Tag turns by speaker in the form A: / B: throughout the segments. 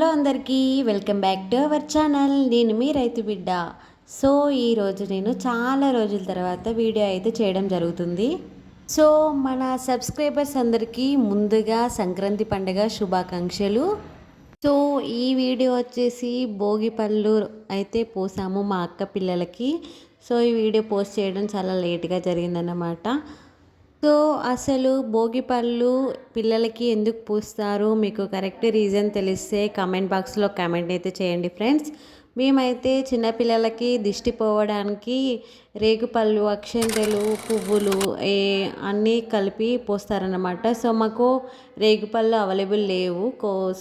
A: Hello అందరికీ welcome back to our channel. నేను మీ రైతు బిడ్డ. సో ఈరోజు నేను చాలా రోజుల తర్వాత వీడియో అయితే చేయడం జరుగుతుంది. సో మన సబ్స్క్రైబర్స్ అందరికీ ముందుగా సంక్రాంతి పండుగ శుభాకాంక్షలు. సో ఈ వీడియో వచ్చేసి భోగి పళ్ళు అయితే పోసాము మా అక్క పిల్లలకి. సో ఈ వీడియో పోస్ట్ చేయడం చాలా లేట్గా జరిగిందన్నమాట. సో అసలు భోగి పళ్ళు పిల్లలకి ఎందుకు పూస్తారు, మీకు కరెక్ట్ రీజన్ తెలిస్తే కామెంట్ బాక్స్లో కామెంట్ అయితే చేయండి ఫ్రెండ్స్. మేమైతే చిన్నపిల్లలకి దిష్టి పోవడానికి రేగుపళ్ళు, అక్షంతలు, పువ్వులు అన్నీ కలిపి పోస్తారన్నమాట. సో మాకు రేగుపళ్ళు అవైలబుల్ లేవు,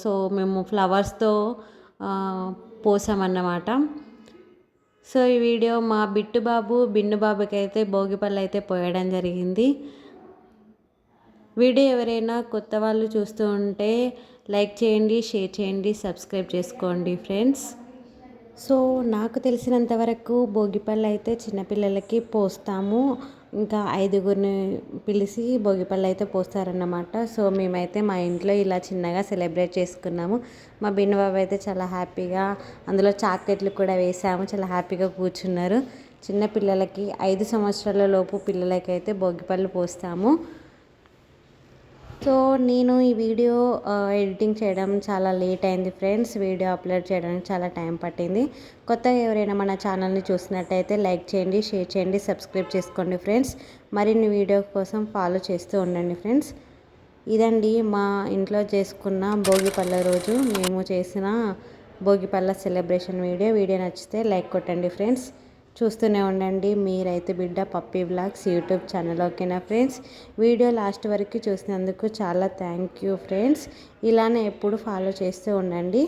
A: సో మేము ఫ్లవర్స్తో పోసామన్నమాట. సో ఈ వీడియో మా బిట్టు బాబు బిన్ను బాబుకి అయితే భోగిపళ్ళు అయితే పోయడం జరిగింది. వీడియో ఎవరైనా కొత్త వాళ్ళు చూస్తూ ఉంటే లైక్ చేయండి, షేర్ చేయండి, సబ్స్క్రైబ్ చేసుకోండి ఫ్రెండ్స్. సో నాకు తెలిసినంత వరకు భోగిపళ్ళు అయితే చిన్నపిల్లలకి పోస్తాము. ఇంకా 5గురిని పిలిచి భోగిపళ్ళు అయితే పోస్తారన్నమాట. సో మేమైతే మా ఇంట్లో ఇలా చిన్నగా సెలబ్రేట్ చేసుకున్నాము. మా బిన్నబాబు అయితే చాలా హ్యాపీగా అందులో చాక్లెట్లు కూడా వేసాము, చాలా హ్యాపీగా కూర్చున్నారు. చిన్న పిల్లలకి 5 సంవత్సరాల లోపు పిల్లలకి అయితే భోగిపళ్ళు పోస్తాము. సో నేను ఈ వీడియో ఎడిటింగ్ చేయడం చాలా లేట్ అయింది ఫ్రెండ్స్. వీడియో అప్లోడ్ చేయడానికి చాలా టైం పట్టింది. కొత్తగా ఎవరైనా మన ఛానల్ని చూసినట్టయితే లైక్ చేయండి, షేర్ చేయండి, సబ్స్క్రైబ్ చేసుకోండి ఫ్రెండ్స్. మరిన్ని వీడియో కోసం ఫాలో చేస్తూ ఉండండి ఫ్రెండ్స్. ఇదండి మా ఇంట్లో చేసుకున్న భోగిపళ్ళ రోజు మేము చేసిన భోగిపళ్ళ సెలబ్రేషన్ వీడియో నచ్చితే లైక్ కొట్టండి ఫ్రెండ్స్. చూస్తూనే ఉండండి మీ రైతు బిడ్డ పప్పీ బ్లాగ్స్ యూట్యూబ్ ఛానల్. ఓకేనా ఫ్రెండ్స్? వీడియో లాస్ట్ వరకు చూసినందుకు చాలా థ్యాంక్ యూ ఫ్రెండ్స్. ఇలానే ఎప్పుడు ఫాలో చేస్తూ ఉండండి.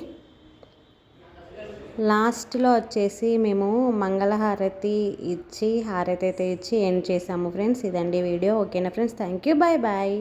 A: లాస్ట్లో వచ్చేసి మేము మంగళహారతి ఇచ్చి హారతి అయితే ఇచ్చి ఎండ్ చేసాము ఫ్రెండ్స్. ఇదండి వీడియో. ఓకేనా friends? Thank you. Bye bye.